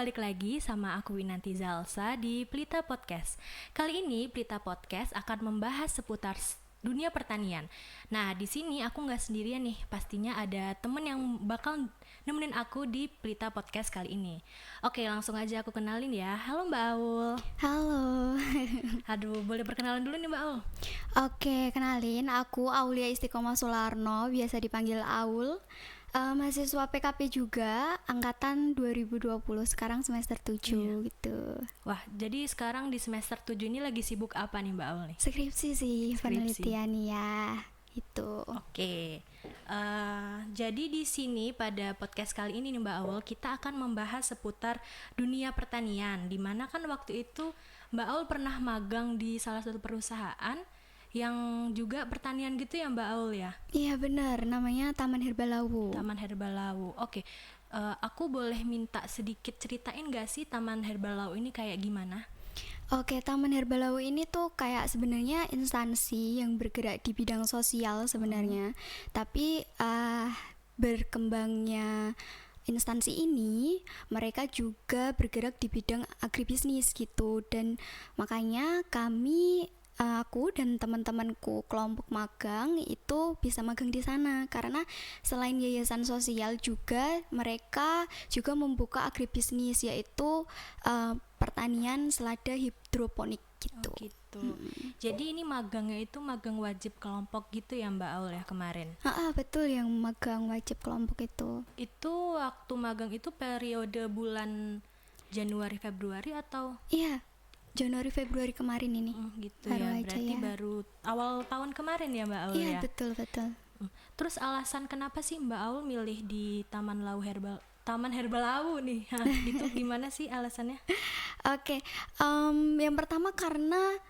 balik lagi sama aku Winanti Zalsa di Pelita Podcast. Kali ini Pelita Podcast akan membahas seputar dunia pertanian. Nah, di sini aku nggak sendirian nih, pastinya ada temen yang bakal nemenin aku di Pelita Podcast kali ini. Oke, langsung aja aku kenalin ya. Halo Mbak Aul. Halo. Aduh, boleh perkenalan dulu nih Mbak Aul? Oke, kenalin aku Aulia Istiqomah Sularno, biasa dipanggil Aul. Mahasiswa PKP juga, angkatan 2020, sekarang semester 7 gitu. Wah, jadi sekarang di semester 7 ini lagi sibuk apa nih Mbak Aul nih? Skripsi sih, Skripsi. penelitian ya. Itu. Oke, jadi di sini pada podcast kali ini nih Mbak Aul, kita akan membahas seputar dunia pertanian. Dimana kan waktu itu Mbak Aul pernah magang di salah satu perusahaan yang juga pertanian gitu ya Mbak Aul ya? Iya benar, namanya Taman Herbalawu. Taman Herbalawu. Oke, aku boleh minta sedikit ceritain gak sih Taman Herbalawu ini kayak gimana? Oke, Taman Herbalawu ini tuh kayak sebenarnya instansi yang bergerak di bidang sosial sebenarnya. Tapi berkembangnya instansi ini, mereka juga bergerak di bidang agribisnis gitu. Dan makanya aku dan teman-temanku kelompok magang itu bisa magang di sana karena selain yayasan sosial juga mereka juga membuka agribisnis, yaitu pertanian selada hidroponik gitu. Oh gitu. Jadi ini magangnya itu magang wajib kelompok gitu ya Mbak Aul ya kemarin? Betul, yang magang wajib kelompok itu. Itu waktu magang itu periode bulan Januari Februari atau Iya, Januari Februari kemarin ini. gitu Baru ya. aja Berarti ya. baru awal tahun kemarin ya Mbak Aul Iya, ya. betul. Terus alasan kenapa sih Mbak Aul milih di Taman Herbalawu nih? Itu gimana sih alasannya? Oke, yang pertama karena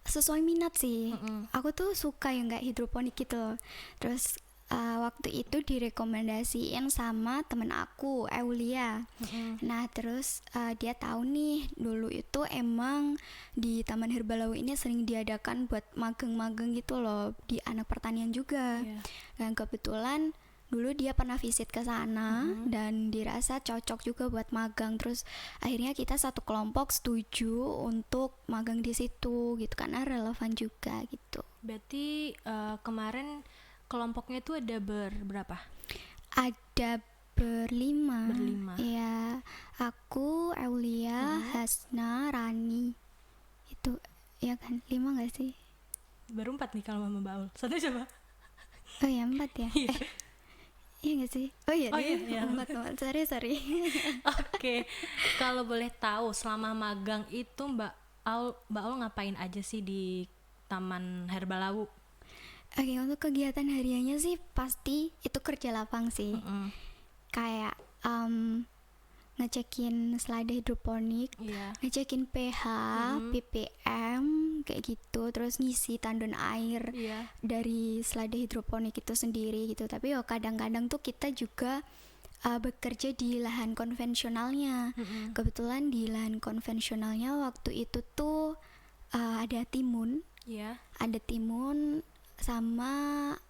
sesuai minat sih. Aku tuh suka yang nggak hidroponik gitu. Terus waktu itu direkomendasiin sama temen aku, Eulia. Nah terus dia tahu nih dulu itu emang di Taman Herbalawu ini sering diadakan buat magang-magang gitu loh, di anak pertanian juga. Dan kebetulan dulu dia pernah visit ke sana dan dirasa cocok juga buat magang. Terus akhirnya kita satu kelompok setuju untuk magang di situ gitu karena relevan juga gitu. Berarti kemarin kelompoknya itu ada berapa? Ada berlima. Berlima. Ya, aku, Eulia, Hasna, Rani. Itu ya kan 5 nggak sih? Baru 4 nih kalau Mbak Aul. Satu coba. Oh ya 4 ya. Iya nggak sih? Oh iya, iya. 4. Sorry. Oke. Kalau boleh tahu selama magang itu Mbak Aul ngapain aja sih di Taman Herbalawu? Oke, untuk kegiatan hariannya sih pasti itu kerja lapang sih. Kayak ngecekin selada hidroponik, ngecekin pH, ppm, kayak gitu. Terus ngisi tandon air dari selada hidroponik itu sendiri gitu. Tapi kadang-kadang tuh kita juga bekerja di lahan konvensionalnya. Kebetulan di lahan konvensionalnya waktu itu tuh ada timun. Ada timun sama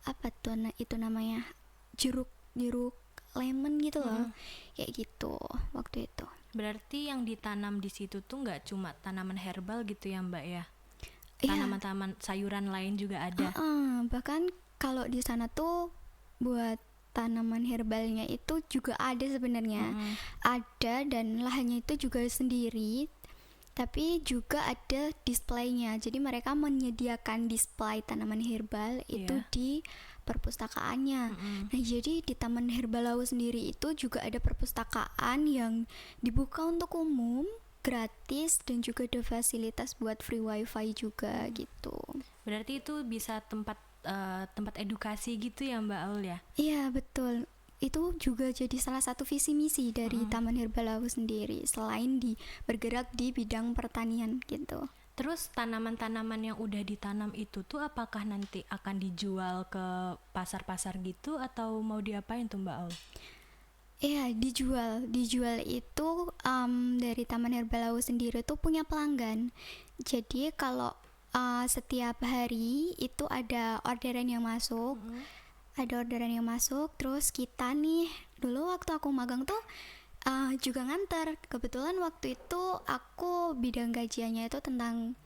apa tuh itu namanya, jeruk lemon gitu loh. Kayak gitu waktu itu. Berarti yang ditanam di situ tuh nggak cuma tanaman herbal gitu ya Mbak ya? Iya. Tanaman-tanaman sayuran lain juga ada. Bahkan kalau di sana tuh buat tanaman herbalnya itu juga ada sebenarnya. Ada, dan lahannya itu juga sendiri. Tapi juga ada displaynya. Jadi mereka menyediakan display tanaman herbal itu di perpustakaannya. Nah, jadi di Taman Herbalawu sendiri itu juga ada perpustakaan yang dibuka untuk umum, gratis, dan juga ada fasilitas buat free wifi juga gitu. Berarti itu bisa tempat edukasi gitu ya Mbak Aul ya? Iya, betul. Itu juga jadi salah satu visi misi dari Taman Herbalawu sendiri, selain bergerak di bidang pertanian gitu. Terus tanaman-tanaman yang udah ditanam itu tuh apakah nanti akan dijual ke pasar-pasar gitu atau mau diapain tuh Mbak Aul? Iya, dijual itu dari Taman Herbalawu sendiri tuh punya pelanggan. Jadi kalau setiap hari itu ada orderan yang masuk. Terus kita nih, dulu waktu aku magang tuh juga nganter. Kebetulan waktu itu aku bidang kajiannya itu tentang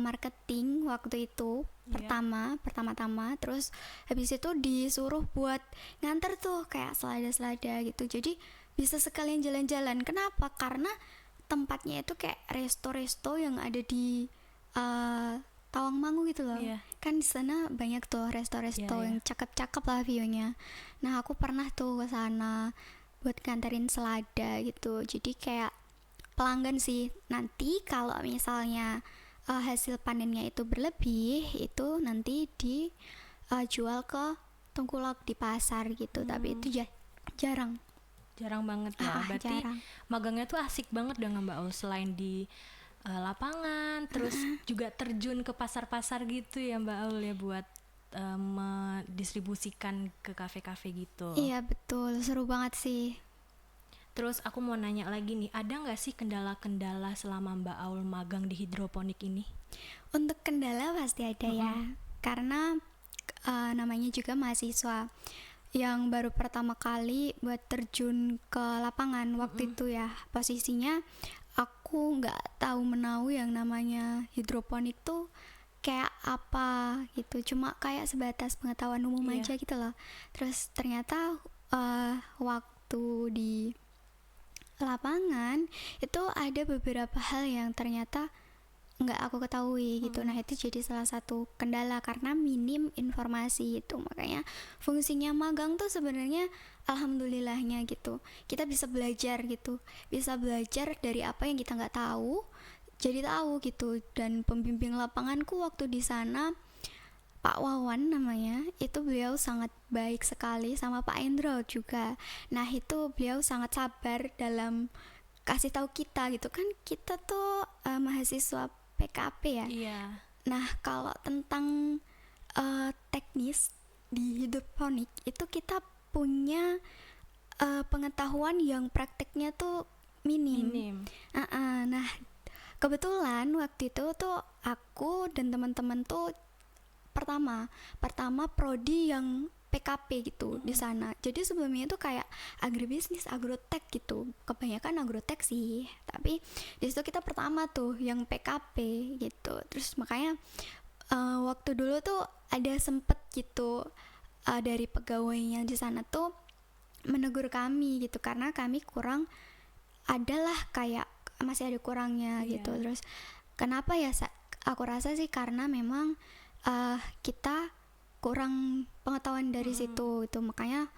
marketing waktu itu. Pertama-tama terus habis itu disuruh buat nganter tuh kayak selada-selada gitu, jadi bisa sekalian jalan-jalan. Kenapa? Karena tempatnya itu kayak resto-resto yang ada di Tawangmangu gitu loh. Kan di sana banyak tuh resto-resto yang cakep-cakep lah view-nya. Nah aku pernah tuh ke sana buat nganterin selada gitu, jadi kayak pelanggan sih. Nanti kalau misalnya hasil panennya itu berlebih, itu nanti dijual ke tengkulak di pasar gitu. Tapi itu jarang banget ya. Berarti jarang. magangnya tuh asik banget dengan Mbak Aul, selain di lapangan, terus juga terjun ke pasar-pasar gitu ya Mbak Aul ya, buat mendistribusikan ke kafe-kafe gitu. Iya betul, seru banget sih. Terus aku mau nanya lagi nih, ada nggak sih kendala-kendala selama Mbak Aul magang di hidroponik ini? Untuk kendala pasti ada ya, karena namanya juga mahasiswa yang baru pertama kali buat terjun ke lapangan. Waktu itu ya posisinya aku nggak tahu menahu yang namanya hidroponik tuh kayak apa gitu, cuma kayak sebatas pengetahuan umum aja gitu loh. Terus ternyata waktu di lapangan itu ada beberapa hal yang ternyata nggak aku ketahui gitu. Nah itu jadi salah satu kendala karena minim informasi itu. Makanya fungsinya magang tuh sebenarnya alhamdulillahnya gitu, kita bisa belajar gitu, bisa belajar dari apa yang kita nggak tahu jadi tahu gitu. Dan pembimbing lapanganku waktu di sana Pak Wawan namanya, itu beliau sangat baik sekali, sama Pak Endro juga. Nah itu beliau sangat sabar dalam kasih tahu kita gitu kan, kita tuh mahasiswa PKP ya. Nah kalau tentang teknis di hidroponik itu kita punya pengetahuan yang prakteknya tuh minim. Nah kebetulan waktu itu tuh aku dan teman-teman tuh pertama prodi yang PKP gitu di sana. Jadi sebelumnya itu kayak agribisnis, agrotek gitu. Kebanyakan agrotek sih. Tapi di situ kita pertama tuh yang PKP gitu. Terus makanya waktu dulu tuh ada sempet gitu dari pegawainya di sana tuh menegur kami gitu, karena kami kurang, adalah kayak masih ada kurangnya gitu. Terus kenapa ya? Aku rasa sih karena memang kita kurang pengetahuan dari situ itu. Makanya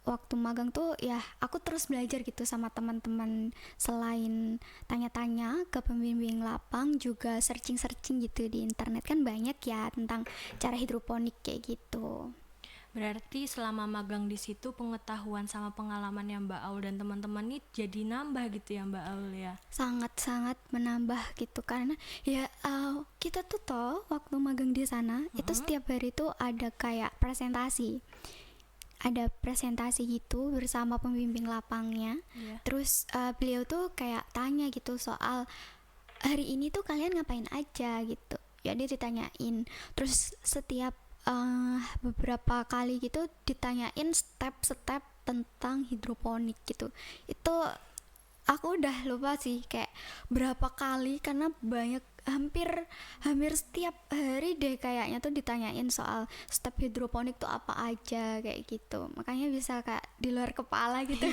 waktu magang tuh ya aku terus belajar gitu sama teman-teman, selain tanya-tanya ke pembimbing lapang juga searching gitu di internet, kan banyak ya tentang cara hidroponik kayak gitu. Berarti selama magang di situ pengetahuan sama pengalaman yang Mbak Aul dan teman-teman ini jadi nambah gitu ya Mbak Aul ya? Sangat-sangat menambah gitu, karena ya kita tuh toh waktu magang di sana itu setiap hari tuh ada kayak presentasi gitu bersama pembimbing lapangnya. Terus beliau tuh kayak tanya gitu soal hari ini tuh kalian ngapain aja gitu, jadi ditanyain. Terus setiap beberapa kali gitu ditanyain step-step tentang hidroponik gitu. Itu aku udah lupa sih kayak berapa kali, karena banyak, hampir setiap hari deh kayaknya tuh ditanyain soal step hidroponik tuh apa aja kayak gitu. Makanya bisa kayak di luar kepala gitu.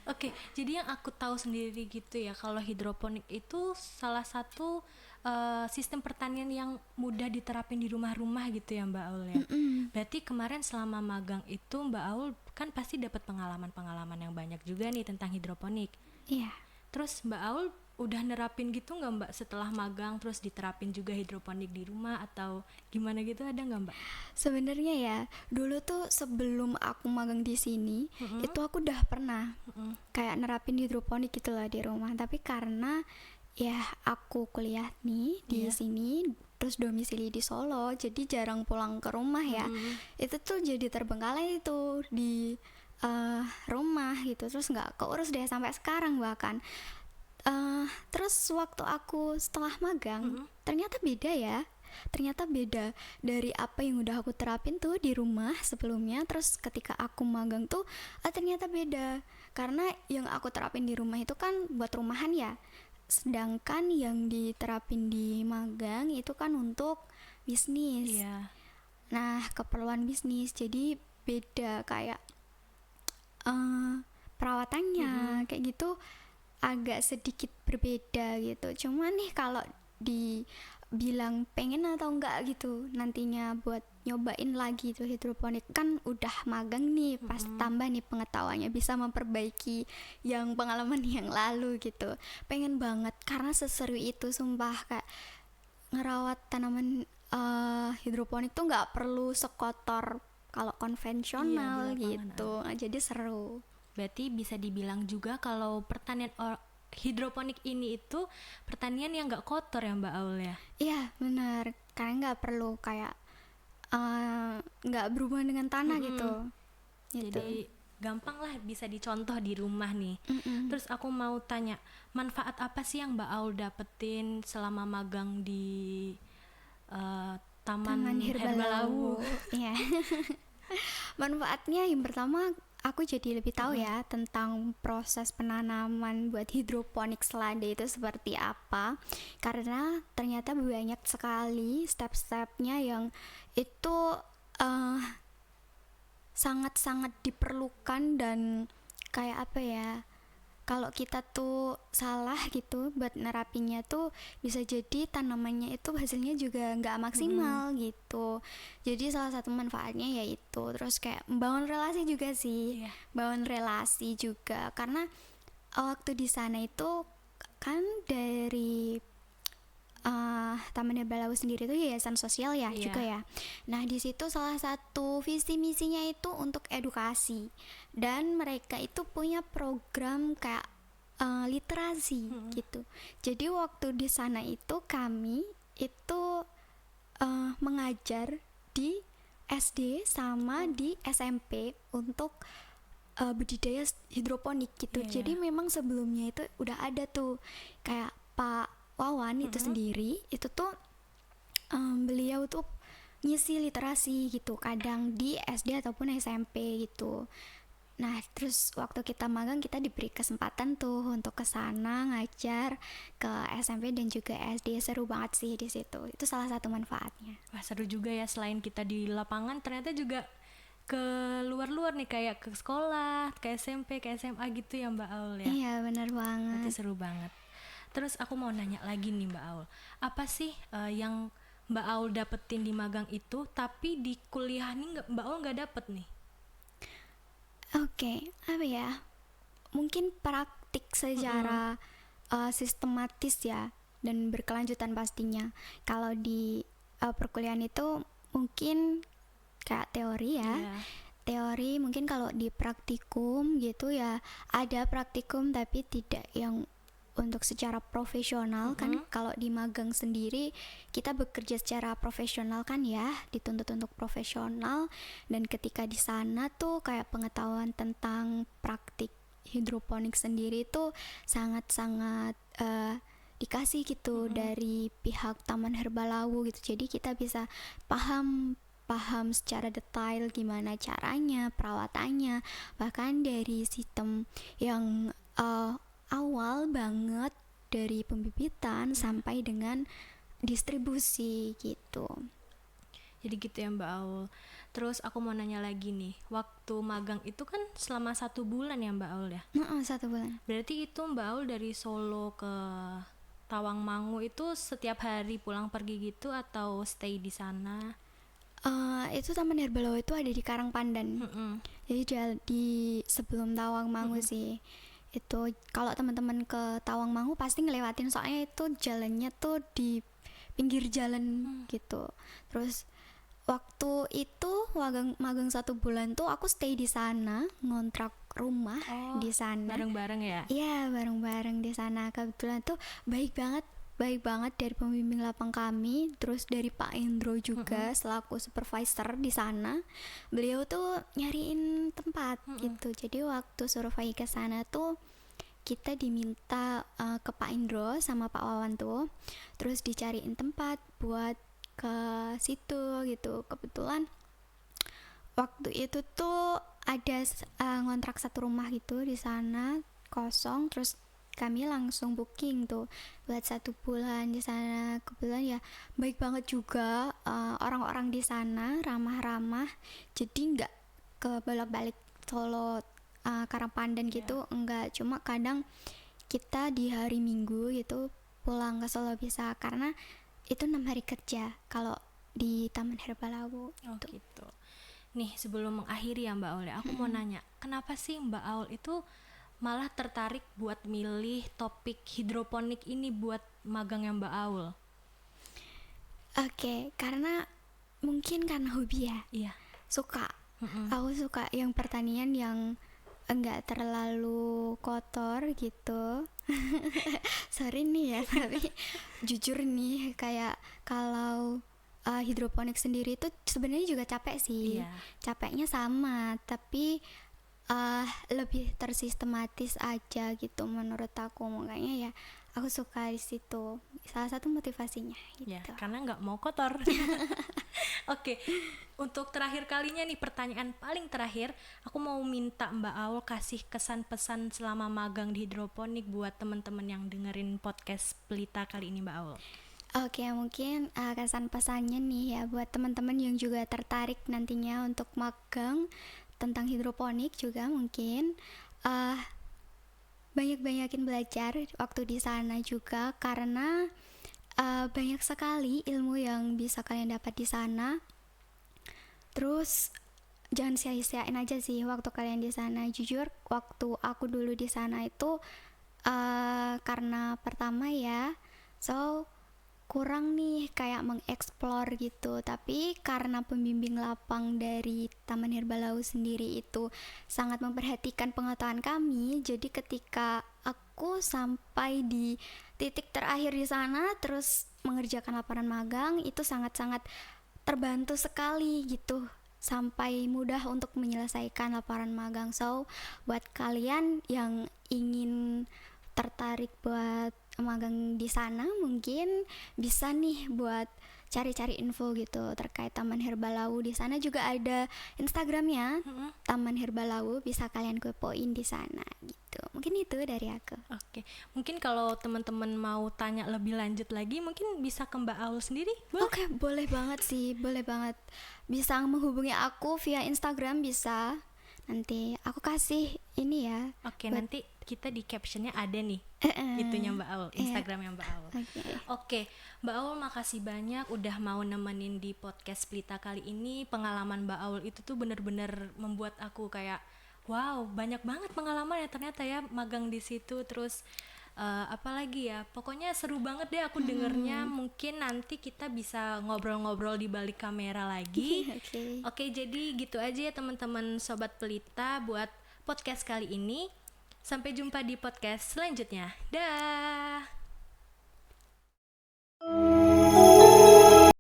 Oke, jadi yang aku tahu sendiri gitu ya, kalau hidroponik itu salah satu sistem pertanian yang mudah diterapin di rumah-rumah gitu ya Mbak Aul ya. Berarti kemarin selama magang itu Mbak Aul kan pasti dapat pengalaman-pengalaman yang banyak juga nih tentang hidroponik. Iya. Terus Mbak Aul udah nerapin gitu nggak Mbak setelah magang, terus diterapin juga hidroponik di rumah atau gimana gitu, ada nggak Mbak? Sebenarnya ya dulu tuh sebelum aku magang di sini itu aku udah pernah kayak nerapin hidroponik gitu lah di rumah. Tapi karena ya aku kuliah nih di sini, terus domisili di Solo, jadi jarang pulang ke rumah ya. Itu tuh jadi terbengkalai itu di rumah gitu, terus nggak keurus deh sampai sekarang bahkan. Terus waktu aku setelah magang ternyata beda ya. ternyata beda dari apa yang udah aku terapin tuh di rumah sebelumnya. Terus ketika aku magang tuh ternyata beda, karena yang aku terapin di rumah itu kan buat rumahan ya, sedangkan yang diterapin di magang itu kan untuk bisnis. Iya. Nah, keperluan bisnis, jadi beda kayak perawatannya kayak gitu, agak sedikit berbeda gitu. Cuman nih kalau dibilang pengen atau enggak gitu nantinya buat nyobain lagi tuh hidroponik, kan udah magang nih, pas tambah nih pengetahuannya, bisa memperbaiki yang pengalaman yang lalu gitu. Pengen banget karena seseru itu sumpah, kayak ngerawat tanaman hidroponik tuh nggak perlu sekotor kalau konvensional Iya, di lapangan, gitu. Jadi seru. Berarti bisa dibilang juga kalau pertanian hidroponik ini itu pertanian yang nggak kotor ya Mbak Aul ya? Iya benar, karena nggak perlu kayak nggak berhubungan dengan tanah gitu. Jadi gampang lah bisa dicontoh di rumah nih. Terus aku mau tanya, manfaat apa sih yang Mbak Aul dapetin selama magang di Taman Herbalawu? Iya. Manfaatnya yang pertama, aku jadi lebih tahu ya tentang proses penanaman buat hidroponik selada itu seperti apa, karena ternyata banyak sekali step-stepnya yang itu sangat-sangat diperlukan. Dan kayak apa ya, kalau kita tuh salah gitu buat nerapinya tuh bisa jadi tanamannya itu hasilnya juga nggak maksimal gitu. Jadi salah satu manfaatnya yaitu, terus kayak membangun relasi juga sih. Bangun relasi juga karena waktu di sana itu kan dari Taman Herbalawu sendiri itu yayasan sosial ya juga ya. Nah di situ salah satu visi misinya itu untuk edukasi, dan mereka itu punya program kayak literasi gitu. Jadi waktu di sana itu kami itu mengajar di SD sama di SMP untuk budidaya hidroponik gitu. Jadi memang sebelumnya itu udah ada tuh kayak Pak Wawan itu sendiri, itu tuh beliau tuh ngisi literasi gitu, kadang di SD ataupun SMP gitu. Nah terus waktu kita magang kita diberi kesempatan tuh untuk kesana ngajar ke SMP dan juga SD. Seru banget sih di situ. Itu salah satu manfaatnya. Wah seru juga ya, selain kita di lapangan ternyata juga ke luar-luar nih, kayak ke sekolah, ke SMP, ke SMA gitu ya Mbak Aul ya. Iya benar banget. Berarti seru banget. Terus aku mau nanya lagi nih Mbak Aul, apa sih yang Mbak Aul dapetin di magang itu tapi di kuliah nih Mbak Aul nggak dapet nih? Oke, apa ya? Mungkin praktik secara sistematis ya, dan berkelanjutan pastinya. Kalau di perkuliahan itu mungkin kayak teori ya. Teori mungkin, kalau di praktikum gitu ya ada praktikum tapi tidak yang untuk secara profesional kan. Kalau di magang sendiri kita bekerja secara profesional kan ya, dituntut untuk profesional. Dan ketika di sana tuh kayak pengetahuan tentang praktik hidroponik sendiri tuh sangat-sangat dikasih gitu dari pihak Taman Herbalawu gitu. Jadi kita bisa paham secara detail gimana caranya, perawatannya, bahkan dari sistem yang awal banget dari pembibitan sampai dengan distribusi gitu. Jadi gitu ya Mbak Aul. Terus aku mau nanya lagi nih, waktu magang itu kan selama 1 bulan ya Mbak Aul ya? 1 bulan. Berarti itu Mbak Aul dari Solo ke Tawangmangu itu setiap hari pulang pergi gitu atau stay di sana? Itu Taman Herbalawu itu ada di Karangpandan. Jadi di sebelum Tawangmangu sih. Itu kalau teman-teman ke Tawangmangu pasti ngelewatin, soalnya itu jalannya tuh di pinggir jalan gitu. Terus waktu itu magang 1 bulan tuh aku stay di sana, ngontrak rumah di sana. Bareng-bareng ya? Iya bareng-bareng di sana. Kebetulan tuh baik banget dari pembimbing lapang kami, terus dari Pak Indro juga selaku supervisor di sana. Beliau tuh nyariin tempat gitu. Jadi waktu survei ke sana tuh kita diminta ke Pak Indro sama Pak Wawan tuh, terus dicariin tempat buat ke situ gitu. Kebetulan waktu itu tuh ada ngontrak satu rumah gitu di sana kosong, terus kami langsung booking tuh buat 1 bulan di sana. Kebetulan ya baik banget juga, orang-orang di sana ramah-ramah, jadi nggak ke bolak-balik Solo Karangpandan gitu, enggak, cuma kadang kita di hari Minggu gitu pulang ke Solo bisa, karena itu 6 hari kerja kalau di Taman Herbalawu. Oh gitu. Nih sebelum mengakhiri ya Mbak Aul, aku mau nanya, kenapa sih Mbak Aul itu malah tertarik buat milih topik hidroponik ini buat magangnya Mbak Aul? Oke, karena mungkin karena hobi ya, Iya. suka. Aku suka yang pertanian yang enggak terlalu kotor gitu. Sorry nih ya, tapi jujur nih, kayak kalau hidroponik sendiri itu sebenarnya juga capek sih. Iya. Capeknya sama, tapi lebih tersistematis aja gitu menurut aku. Makanya ya aku suka di situ. Salah satu motivasinya gitu. Ya, karena nggak mau kotor. Oke, untuk terakhir kalinya nih, pertanyaan paling terakhir, aku mau minta Mbak Aul kasih kesan pesan selama magang di hidroponik buat teman-teman yang dengerin podcast Pelita kali ini Mbak Aul. Oke, mungkin kesan pesannya nih ya buat teman-teman yang juga tertarik nantinya untuk magang tentang hidroponik juga, mungkin banyak-banyakin belajar waktu di sana juga, karena banyak sekali ilmu yang bisa kalian dapat di sana. Terus jangan sia-siain aja sih waktu kalian di sana. Jujur waktu aku dulu di sana itu karena pertama ya, so kurang nih kayak mengeksplor gitu, tapi karena pembimbing lapang dari Taman Herbalawu sendiri itu sangat memperhatikan pengetahuan kami, jadi ketika aku sampai di titik terakhir di sana terus mengerjakan laporan magang, itu sangat-sangat terbantu sekali gitu, sampai mudah untuk menyelesaikan laporan magang. So buat kalian yang ingin tertarik buat magang di sana, mungkin bisa nih buat cari-cari info gitu terkait Taman Herbalawu. Di sana juga ada Instagramnya, Taman Herbalawu, bisa kalian kepoin di sana gitu. Mungkin itu dari aku. Oke, mungkin kalau teman-teman mau tanya lebih lanjut lagi, mungkin bisa ke Mbak Aul sendiri, boleh? Oke, boleh banget sih, boleh banget. Bisa menghubungi aku via Instagram, bisa. Nanti aku kasih ini ya. Oke, nanti kita di captionnya ada nih itunya Mbak Aul, Instagramnya Mbak Aul. Oke, Mbak Aul makasih banyak udah mau nemenin di podcast Pelita kali ini. Pengalaman Mbak Aul itu tuh bener-bener membuat aku kayak wow, banyak banget pengalaman ya ternyata ya magang di situ. Terus apalagi ya, pokoknya seru banget deh aku dengernya. Mungkin nanti kita bisa ngobrol-ngobrol di balik kamera lagi. Oke, jadi gitu aja ya teman-teman Sobat Pelita buat podcast kali ini. Sampai jumpa di podcast selanjutnya. Dah.